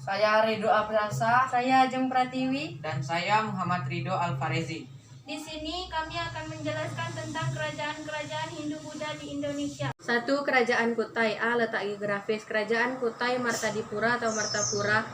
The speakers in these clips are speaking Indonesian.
Saya Ridho Apriansa. Saya Ajeng Pratiwi. Dan saya Muhammad Ridho Alfarezi. Di sini kami akan menjelaskan tentang kerajaan-kerajaan Hindu-Buddha di Indonesia. 1. Kerajaan Kutai. A. Letak geografis. Kerajaan Kutai Martadipura atau Martapura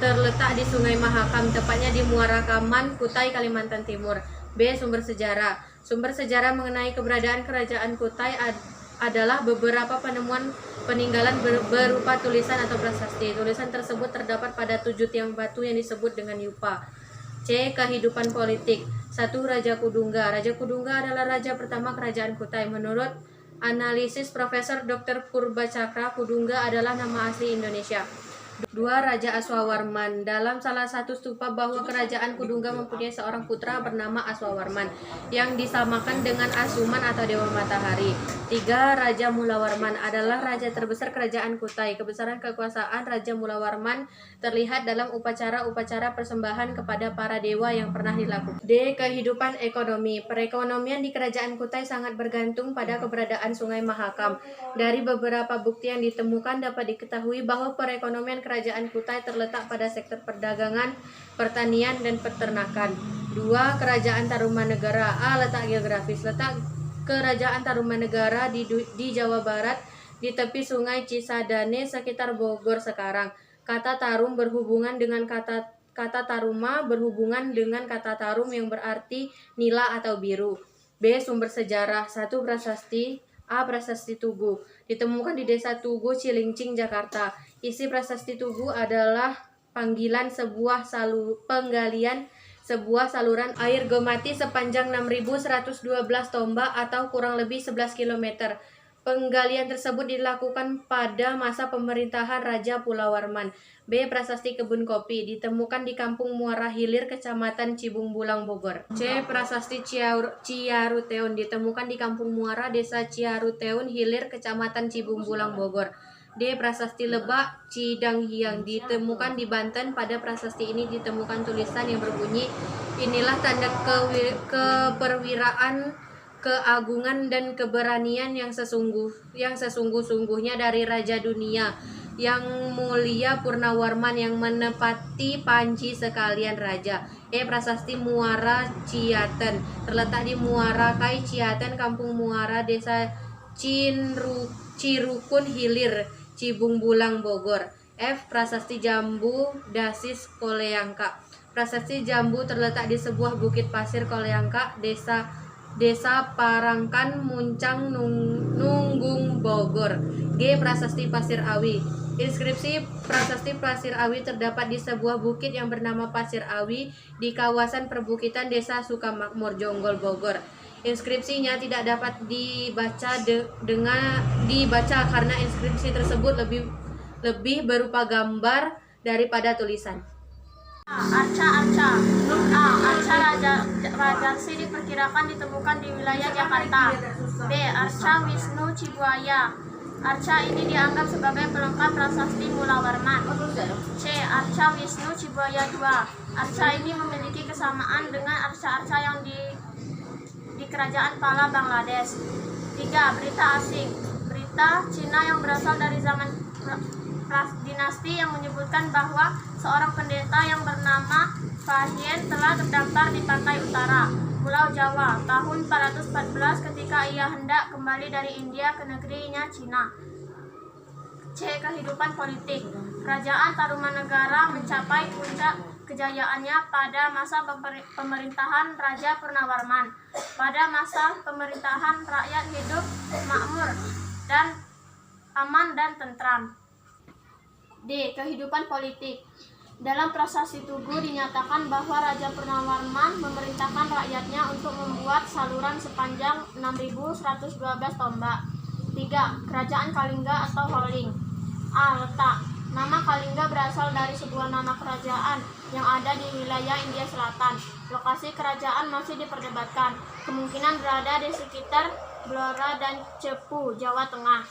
terletak di Sungai Mahakam, tepatnya di Muara Kaman, Kutai, Kalimantan Timur. B. Sumber sejarah. Sumber sejarah mengenai keberadaan kerajaan Kutai adalah beberapa penemuan peninggalan berupa tulisan atau prasasti. Tulisan tersebut terdapat pada 7 tiang batu yang disebut dengan yupa. C. Kehidupan politik. 1. Raja Kudungga. Raja Kudungga adalah raja pertama kerajaan Kutai. Menurut analisis Profesor Dr. Purbacakra, Kudungga adalah nama asli Indonesia. 2. Raja Aswawarman. Dalam salah satu stupa bahwa kerajaan Kudungga mempunyai seorang putra bernama Aswawarman yang disamakan dengan Asuman atau Dewa Matahari. 3. Raja Mulawarman adalah raja terbesar kerajaan Kutai. Kebesaran kekuasaan Raja Mulawarman terlihat dalam upacara-upacara persembahan kepada para dewa yang pernah dilakukan. D. Kehidupan ekonomi. Perekonomian di kerajaan Kutai sangat bergantung pada keberadaan Sungai Mahakam. Dari beberapa bukti yang ditemukan dapat diketahui bahwa perekonomian kerajaan Kutai terletak pada sektor perdagangan, pertanian, dan peternakan. 2. Kerajaan Tarumanegara. A. Letak geografis. Letak Kerajaan Tarumanegara di Jawa Barat, di tepi Sungai Cisadane sekitar Bogor sekarang. Kata Tarum berhubungan dengan kata Taruma berhubungan dengan kata Tarum yang berarti nila atau biru. B. Sumber sejarah. 1. Prasasti. A. Prasasti Tugu. Ditemukan di Desa Tugu, Cilincing, Jakarta. Isi Prasasti Tugu adalah penggalian sebuah saluran air gemati sepanjang 6.112 tombak atau kurang lebih 11 km. Penggalian tersebut dilakukan pada masa pemerintahan Raja Pulawarman. B. Prasasti Kebun Kopi. Ditemukan di Kampung Muara Hilir, Kecamatan Cibung Bulang, Bogor. C. Prasasti Ciaruteun. Ditemukan di Kampung Muara, Desa Ciaruteun Hilir, Kecamatan Cibung Bulang, Bogor. D. Prasasti Lebak Cidanghiang. Ditemukan di Banten. Pada prasasti ini ditemukan tulisan yang berbunyi, "Inilah tanda keperwiraan, keagungan, dan keberanian yang sesungguh-sungguhnya dari Raja Dunia yang mulia Purnawarman yang menepati panji sekalian raja." E. Prasasti Muara Ciaten. Terletak di Muara Kai Ciaten, Kampung Muara, Desa Cirukun Hilir, Cibung Bulang, Bogor. F. Prasasti Jambu Dasis Koleangka. Prasasti Jambu terletak di sebuah bukit pasir Koleangka, Desa Parangkan, Muncang, Nunggung, Bogor. G. Prasasti Pasir Awi. Inskripsi Prasasti Pasir Awi terdapat di sebuah bukit yang bernama Pasir Awi di kawasan perbukitan Desa Sukamakmur, Jonggol, Bogor. Inskripsinya tidak dapat dibaca karena inskripsi tersebut lebih berupa gambar daripada tulisan. Arca. Arca Rajasi diperkirakan ditemukan di wilayah Jakarta. B. Arca Wisnu Cibuaya. Arca ini dianggap sebagai pelengkap prasasti Mulawarman. C. Arca Wisnu Cibuaya II. Arca ini memiliki kesamaan dengan arca-arca yang di Kerajaan Pala, Bangladesh. 3. Berita asing. Berita Cina yang berasal dari zaman dinasti yang menyebutkan bahwa seorang pendeta yang bernama Fahien telah terdampar di pantai utara Pulau Jawa tahun 414 ketika ia hendak kembali dari India ke negerinya Cina. C. Kehidupan politik. Kerajaan Tarumanegara mencapai puncak kejayaannya pada masa pemerintahan Raja Purnawarman. Pada masa pemerintahan rakyat hidup makmur dan aman dan tentram. D. Kehidupan politik. Dalam Prasasti Tugu dinyatakan bahwa Raja Purnawarman memerintahkan rakyatnya untuk membuat saluran sepanjang 6.112 tombak. 3. Kerajaan Kalingga atau Holing. A. Letak. Nama Kalingga berasal dari sebuah nama kerajaan yang ada di wilayah India Selatan. Lokasi kerajaan masih diperdebatkan. Kemungkinan berada di sekitar Blora dan Cepu, Jawa Tengah.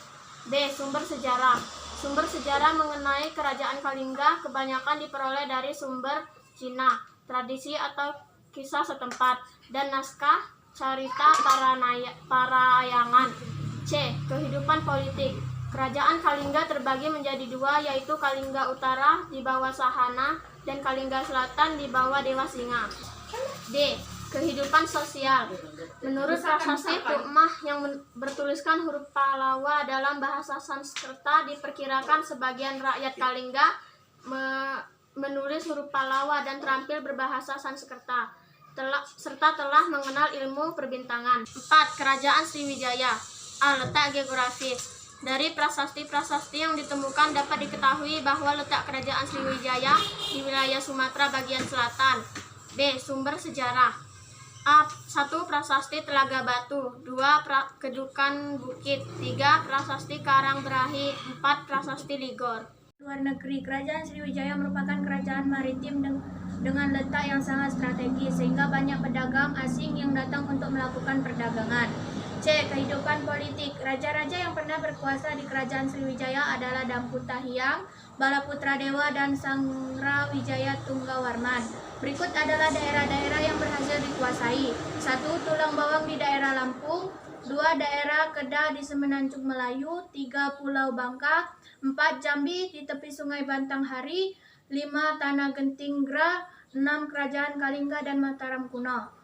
B. Sumber sejarah. Sumber sejarah mengenai kerajaan Kalingga kebanyakan diperoleh dari sumber Cina, tradisi atau kisah setempat, dan naskah carita parayangan. C. Kehidupan politik. Kerajaan Kalingga terbagi menjadi dua, yaitu Kalingga Utara di bawah Sahana dan Kalingga Selatan di bawah Dewa Singa. D. Kehidupan sosial. Menurut prasasti Tukmah yang bertuliskan huruf Pallawa dalam bahasa Sanskerta, diperkirakan sebagian rakyat Kalingga menulis huruf Pallawa dan terampil berbahasa Sanskerta, serta telah mengenal ilmu perbintangan. 4. Kerajaan Sriwijaya. A. Letak geografis. Dari prasasti-prasasti yang ditemukan dapat diketahui bahwa letak kerajaan Sriwijaya di wilayah Sumatera bagian selatan. B. Sumber sejarah. A. 1. Prasasti Telaga Batu. 2. Kedukan Bukit. 3. Prasasti Karangberahi. 4. Prasasti Ligor. Luar negeri. Kerajaan Sriwijaya merupakan kerajaan maritim dengan letak yang sangat strategis, sehingga banyak pedagang asing yang datang untuk melakukan perdagangan. C. Kehidupan politik. Raja-raja yang pernah berkuasa di kerajaan Sriwijaya adalah Damputahiang, Balaputra Dewa, dan Sanggrawijaya Tunggawarman. Berikut adalah daerah-daerah yang berhasil dikuasai. 1. Tulang Bawang di daerah Lampung. 2. Daerah Kedah di Semenanjung Melayu. 3. Pulau Bangka. 4. Jambi di tepi Sungai Batanghari. 5. Tanah Gentinggra. 6. Kerajaan Kalingga dan Mataram kuno.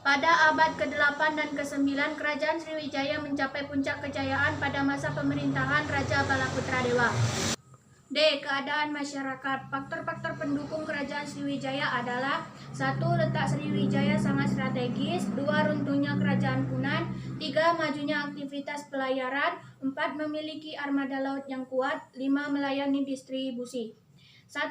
Pada abad ke-8 dan ke-9, kerajaan Sriwijaya mencapai puncak kejayaan pada masa pemerintahan Raja Balaputra Dewa. D. Keadaan masyarakat. Faktor-faktor pendukung kerajaan Sriwijaya adalah 1. Letak Sriwijaya sangat strategis. 2. Runtuhnya kerajaan Punan. 3. Majunya aktivitas pelayaran. 4. Memiliki armada laut yang kuat. 5. Melayani distribusi. 1.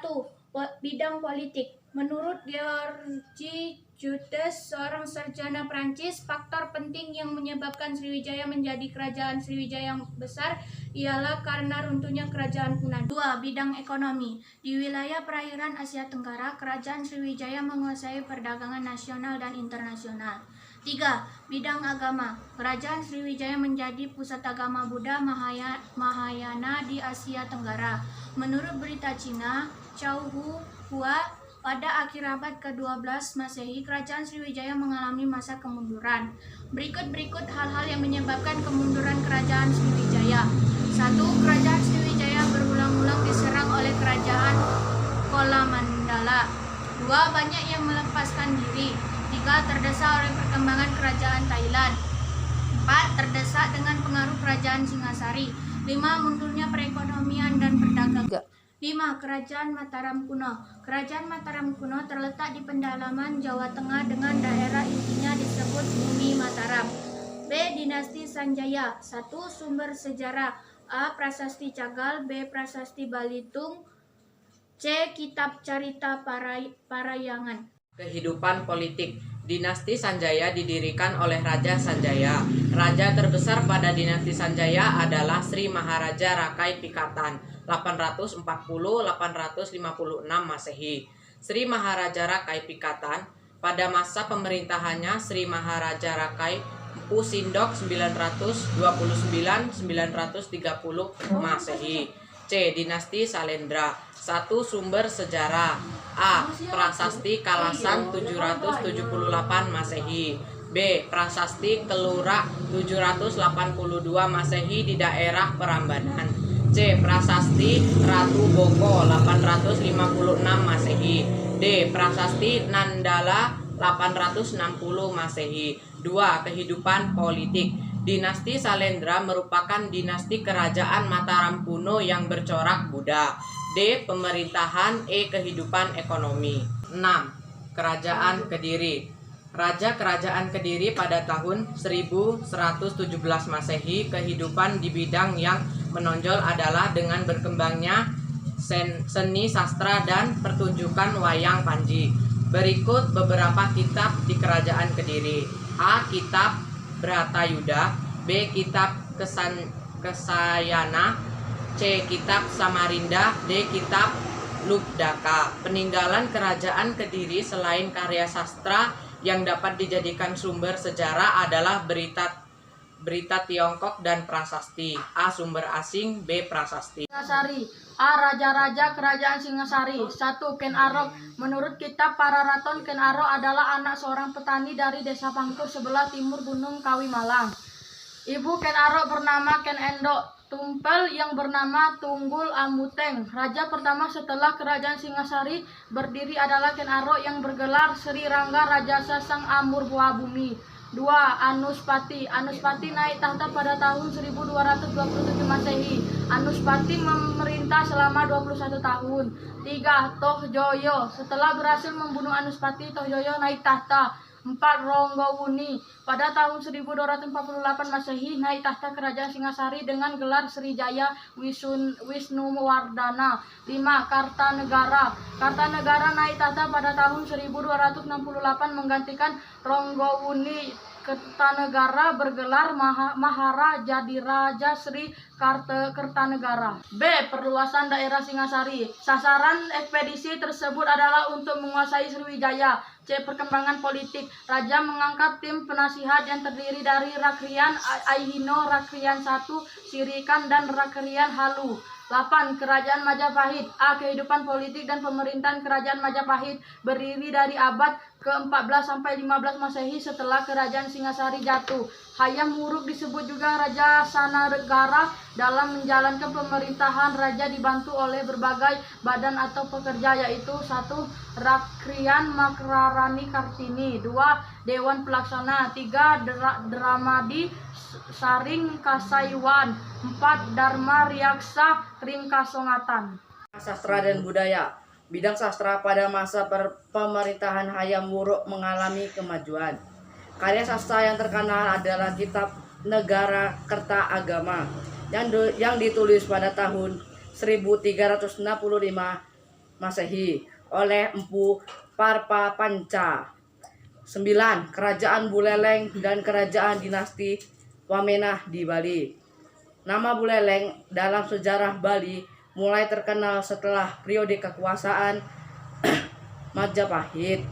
Bidang politik. Menurut Georges Jutes, seorang sarjana Prancis, faktor penting yang menyebabkan Sriwijaya menjadi kerajaan Sriwijaya yang besar ialah karena runtuhnya kerajaan Punan. 2. Bidang ekonomi. Di wilayah perairan Asia Tenggara, kerajaan Sriwijaya menguasai perdagangan nasional dan internasional. 3. Bidang agama. Kerajaan Sriwijaya menjadi pusat agama Buddha Mahayana di Asia Tenggara. Menurut berita Cina, Chao Hua, pada akhir abad ke-12 Masehi, kerajaan Sriwijaya mengalami masa kemunduran. Berikut hal-hal yang menyebabkan kemunduran kerajaan Sriwijaya. 1. Kerajaan Sriwijaya berulang-ulang diserang oleh kerajaan Kolamandala. 2. Banyak yang melepaskan diri. 3. Terdesak oleh perkembangan kerajaan Thailand. 4. Terdesak dengan pengaruh kerajaan Singasari. 5. Mundurnya perekonomian dan perdagangan. 5. Kerajaan Mataram kuno. Kerajaan Mataram kuno terletak di pendalaman Jawa Tengah dengan daerah intinya disebut Bumi Mataram. B. Dinasti Sanjaya. 1. Sumber sejarah. A. Prasasti Cagal. B. Prasasti Balitung. C. Kitab Carita Parayangan. Kehidupan politik. Dinasti Sanjaya didirikan oleh Raja Sanjaya. Raja terbesar pada dinasti Sanjaya adalah Sri Maharaja Rakai Pikatan 840-856 Masehi. Sri Maharaja Rakai Pikatan pada masa pemerintahannya Sri Maharaja Rakai Empu Sindok 929-930 Masehi. C. Dinasti Salendra. 1. Sumber sejarah. A. Prasasti Kalasan 778 Masehi. B. Prasasti Kelura 782 Masehi di daerah Prambanan. C. Prasasti Ratu Boko 856 Masehi. D. Prasasti Nandala 860 Masehi. 2. Kehidupan politik. Dinasti Salendra merupakan dinasti kerajaan Mataram kuno yang bercorak Buddha. D. Pemerintahan. E. Kehidupan ekonomi. 6. Kerajaan Kediri. Raja Kerajaan Kediri pada tahun 1117 Masehi. Kehidupan di bidang yang menonjol adalah dengan berkembangnya seni sastra dan pertunjukan wayang panji. Berikut beberapa kitab di Kerajaan Kediri. A. Kitab Bratayuda. B. Kitab Kesayana. C. Kitab Samarinda. D. Kitab Lubdaka. Peninggalan Kerajaan Kediri selain karya sastra yang dapat dijadikan sumber sejarah adalah berita Tiongkok dan prasasti. A. Sumber asing. B. Prasasti. Singasari. A. Raja-raja Kerajaan Singasari. 1. Ken Arok. Menurut kitab Pararaton, Ken Arok adalah anak seorang petani dari desa Pangkur sebelah timur Gunung Kawi Malang. Ibu Ken Arok bernama Ken Endok. Tumpel yang bernama Tunggul Amuteng. Raja pertama setelah kerajaan Singasari berdiri adalah Ken Arok yang bergelar Sri Rangga Rajasa Sang Amur Bumi. 2. Anuspati. Anuspati naik tahta pada tahun 1227 Masehi. Anuspati memerintah selama 21 tahun. 3. Tohjoyo. Setelah berhasil membunuh Anuspati, Tohjoyo naik tahta. 4. Ronggowuni. Pada tahun 1248 Masehi naik tahta kerajaan Singasari dengan gelar Srijaya Wisnuwardana. 5. Kartanegara. Kartanegara naik tahta pada tahun 1268 menggantikan Ronggowuni. Kertanegara bergelar Maharaja Diraja Sri Kertanegara. B. Perluasan daerah Singasari. Sasaran ekspedisi tersebut adalah untuk menguasai Sriwijaya. C. Perkembangan politik. Raja mengangkat tim penasihat yang terdiri dari Rakrian Aihino, Rakrian 1, Sirikan, dan Rakrian Halu. 8. Kerajaan Majapahit. A. Kehidupan politik dan pemerintahan kerajaan Majapahit berdiri dari abad ke-14 sampai 15 Masehi setelah kerajaan Singasari jatuh. Hayam Wuruk disebut juga Raja Sananegara. Dalam menjalankan pemerintahan, raja dibantu oleh berbagai badan atau pekerja, yaitu 1. Rakrian Makrarani Kartini. 2. Dewan Pelaksana. 3. Dramadi Saring Kasaiwan. 4. Dharma Riaksa Ringkasongatan. Sastra dan budaya. Bidang sastra pada masa pemerintahan Hayam Wuruk mengalami kemajuan. Karya sastra yang terkenal adalah kitab Negara Kerta Agama yang ditulis pada tahun 1365 Masehi oleh Empu Parpa Panca. 9. Kerajaan Buleleng dan Kerajaan Dinasti Wamenah di Bali. Nama Buleleng dalam sejarah Bali mulai terkenal setelah periode kekuasaan Majapahit.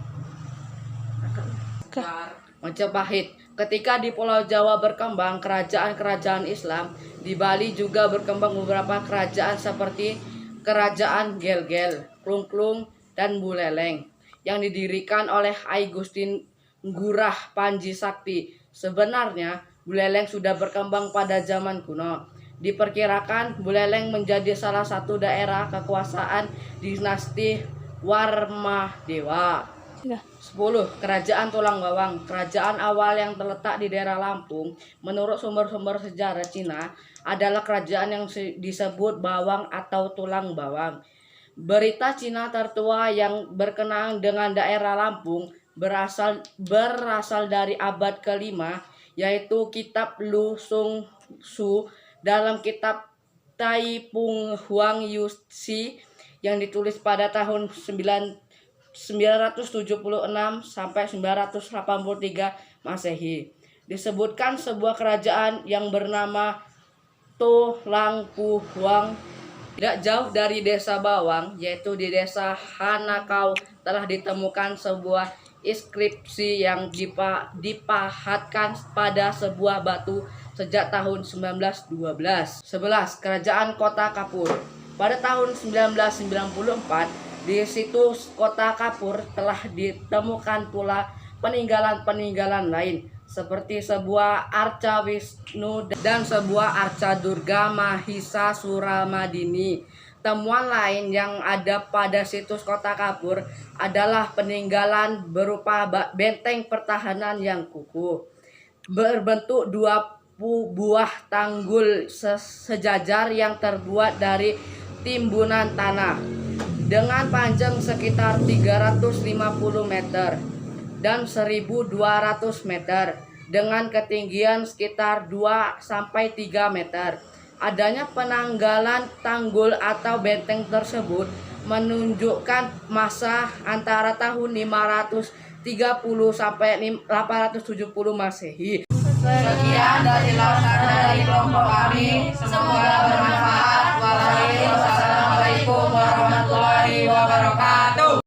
Ketika di Pulau Jawa berkembang kerajaan-kerajaan Islam, di Bali juga berkembang beberapa kerajaan seperti Kerajaan Gel-Gel, Klung-Klung, dan Buleleng yang didirikan oleh Ai Gustin Ngurah Panji Sakti. Sebenarnya Buleleng sudah berkembang pada zaman kuno. Diperkirakan Buleleng menjadi salah satu daerah kekuasaan dinasti Warmadewa. 10. Kerajaan Tulang Bawang. Kerajaan awal yang terletak di daerah Lampung, menurut sumber-sumber sejarah Cina, adalah kerajaan yang disebut Bawang atau Tulang Bawang. Berita Cina tertua yang berkenaan dengan daerah Lampung berasal dari abad ke-5, yaitu kitab Lu Sung Su dalam kitab Tai Pung Huang Yuxi yang ditulis pada tahun 976 sampai 983 Masehi. Disebutkan sebuah kerajaan yang bernama Tulang Puhuang tidak jauh dari desa Bawang, yaitu di desa Hanakau, telah ditemukan sebuah inskripsi yang dipahatkan pada sebuah batu sejak tahun 1912. 11. Kerajaan Kota Kapur. Pada tahun 1994, di situs Kota Kapur telah ditemukan pula peninggalan-peninggalan lain, seperti sebuah arca Wisnu dan sebuah arca Durga Mahisa Suramadini. Temuan lain yang ada pada situs Kota Kapur adalah peninggalan berupa benteng pertahanan yang kukuh, berbentuk 2 buah tanggul sejajar yang terbuat dari timbunan tanah dengan panjang sekitar 350 meter dan 1.200 meter dengan ketinggian sekitar 2-3 meter. Adanya penanggalan tanggul atau benteng tersebut menunjukkan masa antara tahun 530 sampai 870 Masehi. Sekian dari laporan dari kelompok kami. Semoga bermanfaat. Wassalamualaikum warahmatullahi wabarakatuh.